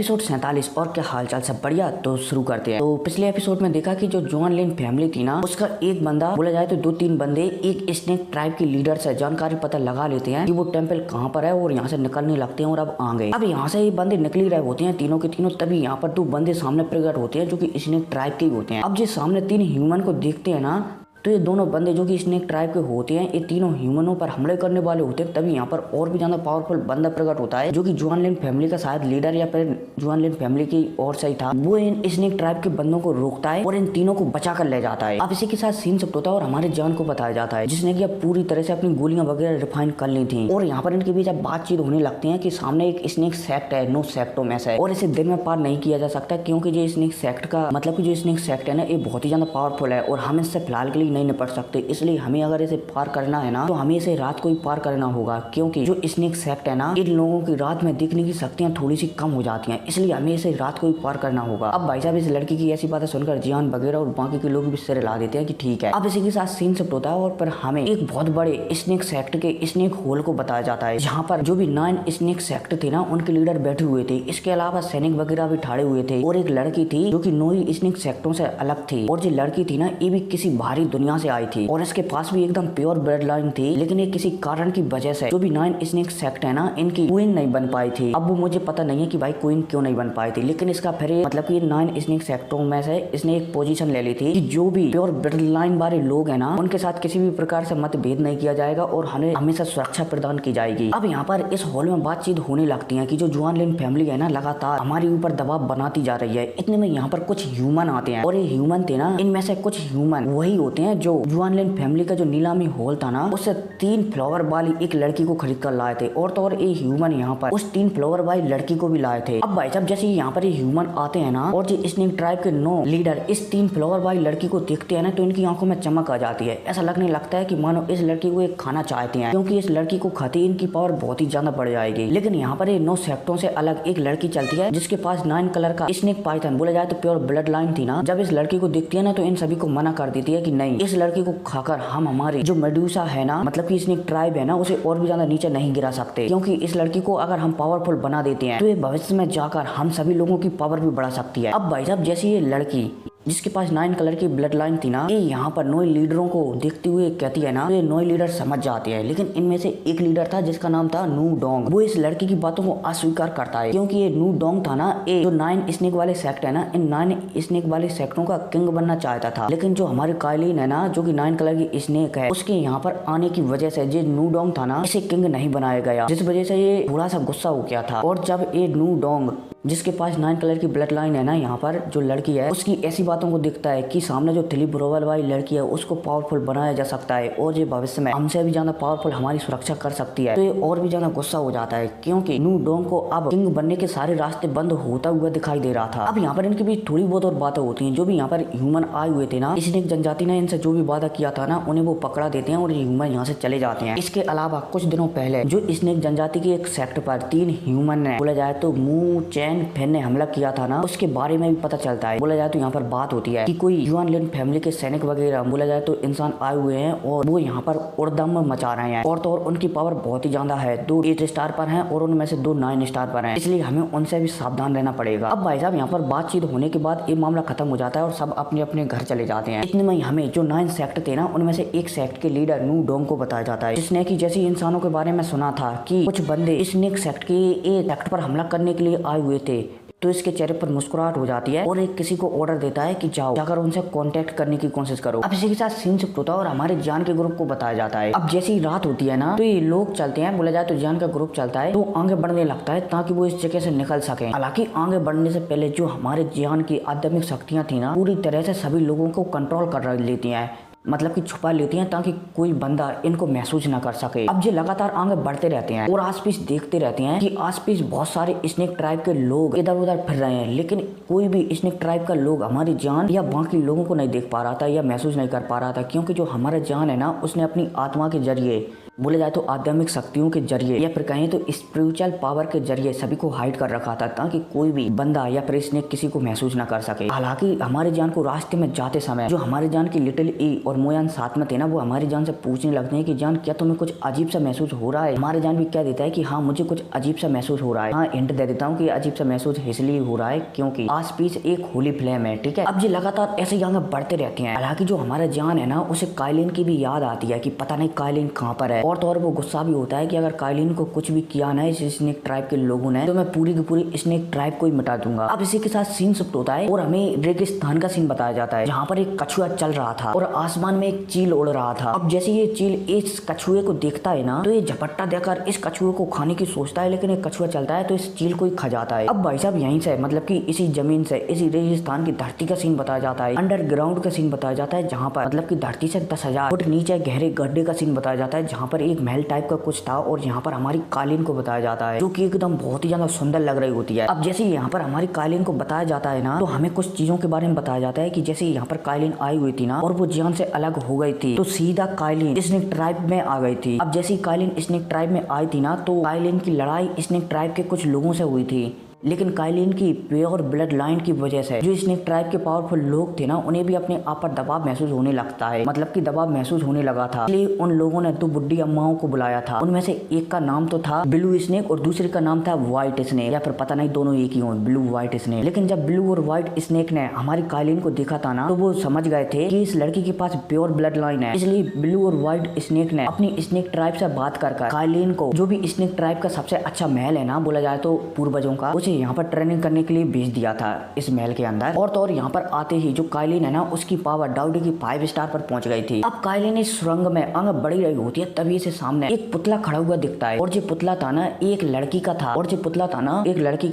Episode 47। और क्या हालचाल, सब बढ़िया। तो शुरू करते हैं। तो पिछले एपिसोड में देखा कि जो जॉन लेन फैमिली थी ना, उसका एक बंदा, बोला जाए तो 2-3 बंदे एक स्नेक ट्राइब की लीडर से जानकारी पता लगा लेते हैं कि वो टेंपल कहाँ पर है और यहाँ से निकलने लगते हैं और अब आ गए। अब यहाँ से ये बंदे निकल ही रहे होते हैं तीनों के तीनों, तभी यहाँ पर 2 बंदे सामने प्रकट होते हैं जो कि स्नेक ट्राइब के ही होते हैं। अब जो सामने 3 ह्यूमन को देखते हैं ना, तो ये दोनों बंदे जो कि स्नेक ट्राइब के होते हैं, ये तीनों ह्यूमनों पर हमले करने वाले होते हैं। तभी यहाँ पर और भी ज्यादा पावरफुल बंदा प्रकट होता है जो कि जॉन लेन फैमिली का शायद लीडर या फिर जॉन लेन फैमिली की ओर से ही था। वो इन स्नेक ट्राइब के बंदों को रोकता है और इन तीनों को बचा कर ले जाता है। अब इसी के साथ सीन शिफ्ट होता है और हमारे जॉन को बताया जाता है, जिसने की पूरी तरह से अपनी गोलियां वगैरह रिफाइन कर ली थी। और यहाँ पर इनके बीच अब बातचीत होने लगती है कि सामने एक स्नेक सेक्ट है, नो सेक्टो में से, और इसे दिन में पार नहीं किया जा सकता क्योंकि जो स्नेक सेक्ट का मतलब कि जो स्नेक सेक्ट है ना, ये बहुत ही ज्यादा पावरफुल है और हम इससे फिलहाल के लिए नहीं निपट सकते। इसलिए हमें अगर इसे पार करना है ना, तो हमें इसे रात को ही पार करना होगा, क्योंकि जो स्नेक सेक्ट है ना, इन लोगों की रात में दिखने की शक्तियां थोड़ी सी कम हो जाती हैं, इसलिए हमें इसे रात को ही पार करना होगा। अब भाई साहब इस लड़की की ऐसी बातें सुनकर जियान वगैरह और बाकी के लोग भी सिर हिला देते हैं कि ठीक है। अब इसी के साथ सीन शिफ्ट होता है और पर हमें एक बहुत बड़े स्नेक सेक्ट के स्नेक होल को बताया जाता है, जहाँ पर जो भी 9 स्नेक सेक्ट थे ना, उनके लीडर बैठे हुए थे। इसके अलावा सैनिक वगैरह भी ठाड़े हुए थे और एक लड़की थी जो कि 9 स्नेक सेक्टों से अलग थी। और जो लड़की थी ना, ये भी किसी बाहरी दुनिया से आई थी और इसके पास भी एकदम प्योर ब्लड लाइन थी, लेकिन ये किसी कारण की वजह से जो भी 9 स्नेक सेक्ट है ना, इनकी क्वीन नहीं बन पाई थी। अब वो मुझे पता नहीं है कि भाई क्वीन क्यों नहीं बन पाई थी, लेकिन इसका फिर मतलब कि 9 स्नेक सेक्टों में से इसने एक पोजीशन ले ली थी कि जो भी प्योर ब्लड लाइन वाले लोग है ना, उनके साथ किसी भी प्रकार से मतभेद नहीं किया जाएगा और हमें हमेशा सुरक्षा प्रदान की जाएगी। अब यहाँ पर इस हॉल में बातचीत होने लगती है कि जो जॉन लेन फैमिली है ना, लगातार हमारे ऊपर दबाव बनाती जा रही है। इतने में यहाँ पर कुछ ह्यूमन आते हैं और ये ह्यूमन थे ना, इनमें से कुछ ह्यूमन वही होते हैं जो जॉन लेन फैमिली का जो नीलामी हॉल था ना, उससे 3 फ्लावर वाली एक लड़की को खरीद कर लाए थे। और तो और ये ह्यूमन यहाँ पर उस 3 फ्लावर वाली लड़की को भी लाए थे। अब भाई साहब जैसे यहाँ पर ये ह्यूमन आते हैं ना, और जो स्नेक ट्राइब के 9 लीडर इस 3 फ्लावर वाली लड़की को देखते हैं ना, तो इनकी आंखों में चमक आ जाती है। ऐसा लगने लगता है कि मानो इस लड़की को एक खाना चाहते हैं, क्योंकि इस लड़की को खाते ही इनकी पावर बहुत ही ज्यादा बढ़ जाएगी। लेकिन यहाँ पर ये 9 सेक्टों से अलग एक लड़की चलती है जिसके पास 9 कलर का स्नेक पाइथन, बोला जाए तो प्योर ब्लड लाइन थी ना। जब इस लड़की को देखती है ना, तो इन सभी को मना कर देती है कि नहीं, इस लड़की को खाकर हम हमारी जो मेडूसा है ना, मतलब कि स्नेक ट्राइब है ना, उसे और भी ज्यादा नीचे नहीं गिरा सकते, क्योंकि इस लड़की को अगर हम पावरफुल बना देते हैं तो ये भविष्य में जाकर हम सभी लोगों की पावर भी बढ़ा सकती है। अब भाई साहब जैसे ये लड़की जिसके पास 9 कलर की ब्लड लाइन थी ना, ये यहाँ पर 9 लीडरों को देखते हुए कहती है ना, तो ये 9 लीडर समझ जाते हैं। लेकिन इनमें से एक लीडर था जिसका नाम था नू डोंग। वो इस लड़की की बातों को अस्वीकार करता है, क्योंकि ये नू डोंग था ना, ये जो 9 स्नेक वाले सेक्ट है ना, इन 9 स्नेक वाले सेक्टों का किंग बनना चाहता था। लेकिन जो हमारी काइलिन है ना, जो कि 9 कलर की स्नेक है, उसके यहाँ पर आने की वजह से जो नू डोंग था ना, इसे किंग नहीं बनाया गया, जिस वजह से ये थोड़ा सा गुस्सा हो गया था। और जब ये नू डोंग जिसके पास 9 कलर की ब्लड लाइन है ना, यहाँ पर जो लड़की है, उसकी ऐसी बातों को देखता है कि सामने जो थिली ब्रोवल वाली लड़की है, उसको पावरफुल बनाया जा सकता है और ये भविष्य में हमसे भी ज्यादा पावरफुल हमारी सुरक्षा कर सकती है, तो ये और भी ज्यादा गुस्सा हो जाता है, क्योंकि नू डोंग को अब किंग बनने के सारे रास्ते बंद होता हुआ दिखाई दे रहा था। अब यहाँ पर इनके बीच थोड़ी बहुत और बातें होती है। जो भी यहाँ पर ह्यूमन आए हुए थे ना, स्नेक जनजाति ने इनसे जो भी वादा किया था ना, उन्हें वो पकड़ा देते हैं और ह्यूमन यहाँ से चले जाते हैं। इसके अलावा कुछ दिनों पहले जो स्नेक जनजाति के एक सेक्ट पर 3 ह्यूमन ने, बोला जाए तो मू चैन फेन ने हमला किया था ना, उसके बारे में भी पता चलता है। बोला जाए तो यहाँ पर बात होती है कि कोई जॉन लेन फैमिली के सैनिक वगैरह, बोला जाए तो इंसान आए हुए हैं और वो यहाँ पर उड़दम मचा रहे हैं। और तो और उनकी पावर बहुत ही ज्यादा है, 2 8 स्टार पर हैं और उनमें से 2 9 स्टार पर हैं, इसलिए हमें उनसे भी सावधान रहना पड़ेगा। अब भाई साहब यहाँ पर बातचीत होने के बाद ये मामला खत्म हो जाता है और सब अपने अपने घर चले जाते हैं। इतने में हमें जो 9 सेक्ट थे ना, उनमें से एक सेक्ट के लीडर नू डोंग को बताया जाता है, जिसने की जैसे इंसानों के बारे में सुना था कि कुछ बंदे स्नेक सेक्ट के एक सेक्ट पर हमला करने के लिए आए हुए थे, तो इसके चेहरे पर मुस्कुराहट हो जाती है और एक किसी को ऑर्डर देता है कि जाओ जाकर उनसे कांटेक्ट करने की कोशिश करो। अब इसी के साथ सीन शिफ्ट होता है और हमारे जान के ग्रुप को बताया जाता है। अब जैसी रात होती है ना, तो ये लोग चलते हैं, बोला जाए तो जान का ग्रुप चलता है, तो आगे बढ़ने लगता है ताकि वो इस जगह से निकल सके। हालांकि आगे बढ़ने से पहले जो हमारे जान की आध्यात्मिक शक्तियां थी ना, पूरी तरह से सभी लोगों को कंट्रोल कर लेती हैं, मतलब कि छुपा लेती हैं ताकि कोई बंदा इनको महसूस ना कर सके। अब ये लगातार आगे बढ़ते रहते हैं और आसपास देखते रहते हैं कि आसपास बहुत सारे स्नेक ट्राइब के लोग इधर उधर फिर रहे हैं, लेकिन कोई भी स्नेक ट्राइब का लोग हमारी जान या बाकी लोगों को नहीं देख पा रहा था या महसूस नहीं कर पा रहा था, क्योंकि जो हमारा जान है ना, उसने अपनी आत्मा के जरिए बोले जाए तो आध्यात्मिक शक्तियों के जरिए या फिर कहें तो स्पिरिचुअल पावर के जरिए सभी को हाइड कर रखा था ताकि कोई भी बंदा या फिर स्नेक किसी को महसूस न कर सके। हालांकि हमारे जान को रास्ते में जाते समय जो हमारे जान की लिटिल ई और मोयान साथ में थे ना, वो हमारी जान से पूछने लगते हैं कि जान क्या तुम्हें कुछ अजीब सा महसूस हो रहा है। हमारे जान भी क्या देता है कि हाँ मुझे कुछ अजीब सा महसूस हो रहा है। हाँ हिंट दे देता हूँ कि अजीब सा महसूस इसलिए हो रहा है क्योंकि आस पीछे एक होली फ्लेम है। ठीक है, अब ये लगातार ऐसे ही आगे बढ़ते रहते हैं। हालांकि जो हमारा जान है ना, उसे काइलिन की भी याद आती है कि पता नहीं काइलिन कहाँ पर है, और तो और वो गुस्सा भी होता है कि अगर काइलिन को कुछ भी किया ना इस स्नेक ट्राइब के लोगों ने तो मैं पूरी की पूरी स्नेक ट्राइब को ही मिटा दूंगा। अब इसी के साथ सीन शिफ्ट होता है और हमें रेगिस्तान का सीन बताया जाता है जहाँ पर एक कछुआ चल रहा था और आसमान में एक चील उड़ रहा था। अब जैसे ये चील इस कछुए को देखता है ना, तो ये झपट्टा देकर इस कछुए को खाने की सोचता है, लेकिन एक कछुआ चलता है तो इस चील को ही खा जाता है। अब भाई साहब यहीं से मतलब कि इसी जमीन से इसी रेगिस्तान की धरती का सीन बताया जाता है, अंडरग्राउंड का सीन बताया जाता है जहाँ पर मतलब कि धरती से 10,000 फुट नीचे गहरे गड्ढे का सीन बताया जाता है जहाँ पर एक महल टाइप का कुछ था और यहाँ पर हमारी कालीन को बताया जाता है जो कि एकदम बहुत ही ज्यादा सुंदर लग रही होती है। अब जैसे यहाँ पर हमारी कालीन को बताया जाता है ना, तो हमें कुछ चीजों के बारे में बताया जाता है कि जैसे यहाँ पर कालीन आई हुई थी ना और वो जान से अलग हो गई थी तो सीधा कालीन स्नेक ट्राइब में आ गई थी। अब जैसे कालीन स्नेक ट्राइब में आई थी ना, तो कालीन की लड़ाई स्नेक ट्राइब के कुछ लोगों से हुई थी, लेकिन काइलिन की प्योर ब्लड लाइन की वजह से जो स्नेक ट्राइब के पावरफुल लोग थे ना, उन्हें भी अपने आप पर दबाव महसूस होने लगता है, मतलब कि दबाव महसूस होने लगा था। इसलिए उन लोगों ने 2 बुढ़ी अम्माओं को बुलाया था। उनमें से एक का नाम तो था ब्लू स्नेक और दूसरे का नाम था व्हाइट स्नेक, या फिर पता नहीं दोनों एक ही हो, ब्लू व्हाइट स्नेक। लेकिन जब ब्लू और व्हाइट स्नेक ने हमारी काइलिन को देखा था ना, तो वो समझ गए थे कि इस लड़की के पास प्योर ब्लड लाइन है। इसलिए ब्लू और व्हाइट स्नेक ने अपनी स्नेक ट्राइब से बात कर काइलिन को, जो भी स्नेक ट्राइब का सबसे अच्छा महल है ना बोला जाए तो पूर्वजों का, उसे यहाँ पर ट्रेनिंग करने के लिए भेज दिया था इस महल के अंदर। और तो और यहाँ पर आते ही जो काइलिन है ना, उसकी पावर डाउडी की 5 स्टार पर पहुंच गई थी। अब काइलिन इस सुरंग में आगे बढ़ी रही होती है, तभी से सामने एक पुतला खड़ा हुआ दिखता है और जो पुतला था ना एक लड़की का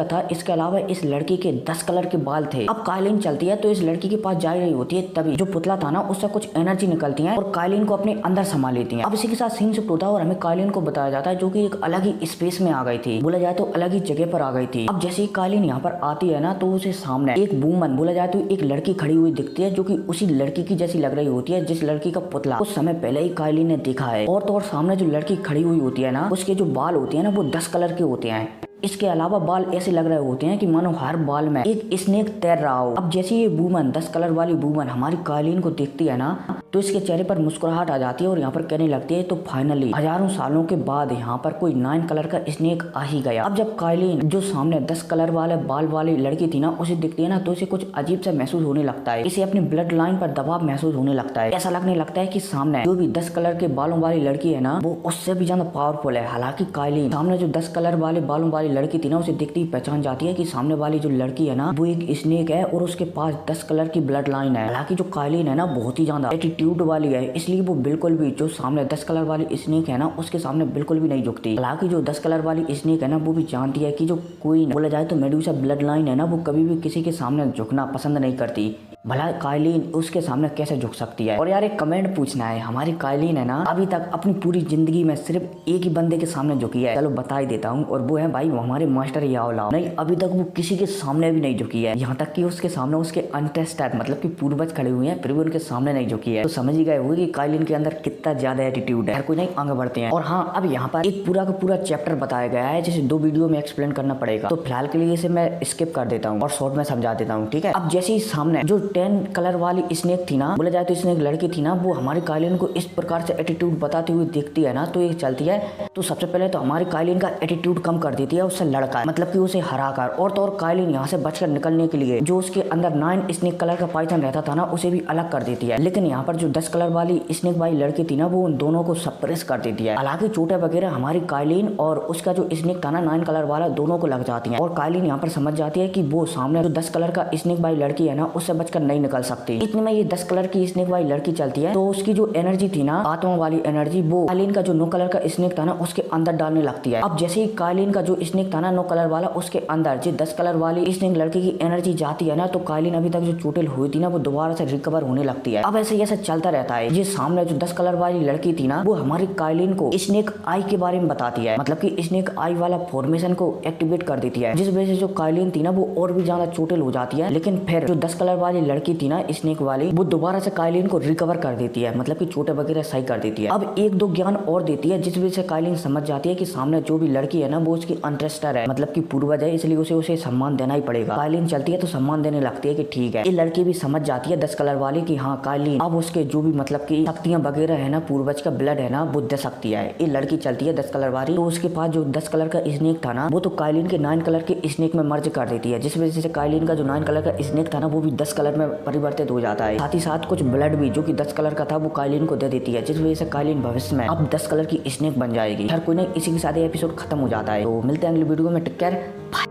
था इसके अलावा इस लड़की के 10 कलर के बाल थे। अब काइलिन चलती है तो इस लड़की के पास जा रही होती है, तभी जो पुतला था ना उससे कुछ एनर्जी निकलती है और काइलिन को अपने अंदर समा लेती है। अब इसी के साथ सीन शिफ्ट होता है और हमें काइलिन को बताया जाता है जो कि एक अलग ही स्पेस में आ गई थी, बोला जाए तो अलग ही जगह पर आ गई थी। अब जैसे ही काइलिन यहाँ पर आती है ना, तो उसे सामने एक वूमन बोला जाए तो एक लड़की खड़ी हुई दिखती है जो कि उसी लड़की की जैसी लग रही होती है जिस लड़की का पुतला उस समय पहले ही काइलिन ने देखा है। और तो और सामने जो लड़की खड़ी हुई होती है ना, उसके जो बाल होते हैं ना वो 10 कलर के होते हैं। इसके अलावा बाल ऐसे लग रहे होते हैं कि मानो हर बाल में एक स्नेक तैर रहा हो। अब जैसे ये वूमन 10 कलर वाली वूमन हमारी काइलिन को देखती है ना, तो इसके चेहरे पर मुस्कुराहट आ जाती है और यहाँ पर कहने लगती है तो फाइनली हजारों सालों के बाद यहाँ पर कोई 9 कलर का स्नेक आ ही गया। अब जब काइलिन जो सामने 10 कलर वाले बाल वाली लड़की थी ना उसे दिखती है ना, तो इसे कुछ अजीब सा महसूस होने लगता है। इसे अपनी ब्लड लाइन पर दबाव महसूस होने लगता है। ऐसा लगने लगता है कि सामने जो भी 10 कलर के बालों वाली लड़की है ना, वो उससे भी ज्यादा पावरफुल है। हालांकि काइलिन सामने जो 10 कलर वाले बालों वाली लड़की थी ना, उसे देखते ही पहचान जाती है कि सामने वाली जो लड़की है ना वो एक स्नेक है और उसके पास 10 कलर की ब्लड लाइन है। हालांकि जो काइलिन है ना बहुत ही ज्यादा एटीट्यूड वाली है, इसलिए वो बिल्कुल भी जो सामने 10 कलर वाली स्नेक है ना उसके सामने बिल्कुल भी नहीं झुकती। हालांकि जो 10 कलर वाली स्नेक है ना वो भी जानती है कि जो कोई बोला जाए तो मेडुसा ब्लड लाइन है ना, वो कभी भी किसी के सामने झुकना पसंद नहीं करती। भला काइलिन उसके सामने कैसे झुक सकती है। और यार एक कमेंट पूछना है, हमारी काइलिन है ना अभी तक अपनी पूरी जिंदगी में सिर्फ एक ही बंदे के सामने झुकी है। चलो बता ही देता हूँ, और वो है भाई हमारे मास्टर याओलाओ। नहीं, अभी तक वो किसी के सामने भी नहीं झुकी है। यहाँ तक कि उसके सामने उसके अनटेस्टेड मतलब कि पूर्वज खड़े हुए हैं, फिर भी उनके सामने नहीं झुकी है। तो समझ ही गए होंगे कि काइलिन के अंदर कितना ज्यादा एटीट्यूड है। कोई नहीं, आगे बढ़ते हैं। और हाँ, अब यहाँ पर एक पूरा का पूरा चैप्टर बताया गया है जिसे 2 वीडियो में एक्सप्लेन करना पड़ेगा, तो फिलहाल के लिए इसे मैं स्किप कर देता हूँ और शॉर्ट में समझा देता हूँ। ठीक है, अब जैसे ही सामने जो 10 कलर वाली स्नेक थी ना, बोला जाए तो स्नेक लड़की थी ना, वो हमारी काइलिन को इस प्रकार से एटीट्यूड बताते हुए देखती है ना, तो ये चलती है तो सबसे पहले तो हमारी काइलिन का एटीट्यूड कम कर देती है उससे लड़का, मतलब कि उसे हराकर। और तो और काइलिन यहाँ से बचकर निकलने के लिए जो उसके अंदर 9 स्नेक कलर का पाइथन रहता था ना, उसे भी अलग कर देती है। लेकिन यहाँ पर जो 10 कलर वाली स्नेक वाली लड़की थी ना, वो उन दोनों को सप्रेस कर देती है। हालांकि चोटें वगैरह हमारी काइलिन और उसका जो स्नेक था ना 9 कलर वाला, दोनों को लग जाती है। और काइलिन यहाँ पर समझ जाती है कि वो सामने जो 10 कलर का स्नेक वाली लड़की है ना, उससे बचकर नहीं निकल सकती। इतने में ये 10 कलर की स्नेक वाली लड़की चलती है, तो उसकी जो एनर्जी थी ना, आत्मा वाली एनर्जी, वो काइलिन का जो 9 कलर का स्नेक था ना उसके अंदर डालने लगती है। अब जैसे ही काइलिन का जो स्नेक था ना 9 कलर वाला, उसके अंदर जो 10 कलर वाली स्नेक लड़की की एनर्जी जाती है ना, तो काइलिन अभी तक जो चोटिल हुई थी ना, वो दोबारा से रिकवर होने लगती है। अब ऐसे ऐसे चलता रहता है। ये सामने जो 10 कलर वाली लड़की थी ना, वो हमारी काइलिन को स्नेक आई के बारे में बताती है, मतलब कि स्नेक आई वाला फॉर्मेशन को एक्टिवेट कर देती है, जिस वजह से जो काइलिन थी ना वो और भी ज्यादा चोटिल हो जाती है। लेकिन फिर जो 10 कलर वाली लड़की थी ना स्नेक वाली, वो दोबारा से काइलिन को रिकवर कर देती है, मतलब कि चोटें वगैरह सही कर देती है। अब एक दो ज्ञान और देती है जिस वजह से काइलिन समझ जाती है कि सामने जो भी लड़की है ना वो उसकी अनट्रस्टर है, मतलब कि पूर्वज है, इसलिए उसे सम्मान देना ही पड़ेगा। काइलिन चलती है तो सम्मान देने लगती है कि ठीक है। ये लड़की भी समझ जाती है 10 कलर वाली कि हाँ काइलिन अब उसके जो भी मतलब की शक्तियां वगैरह है ना, पूर्वज का ब्लड है ना, वो दे सकती है। ये लड़की चलती है 10 कलर वाली, तो उसके पास जो 10 कलर का स्नेक था ना वो तो काइलिन के 9 कलर के स्नेक में मर्ज कर देती है, जिस वजह से काइलिन का जो 9 कलर का स्नेक था ना वो भी 10 कलर में परिवर्तित हो जाता है। साथ ही साथ कुछ ब्लड भी जो कि 10 कलर का था वो काइलिन को दे देती है, जिस वजह से काइलिन भविष्य में अब 10 कलर की स्नेक बन जाएगी। हर कोई ने इसी के साथ एपिसोड खत्म हो जाता है। तो मिलते हैं अगली वीडियो में, टेक केयर, बाय।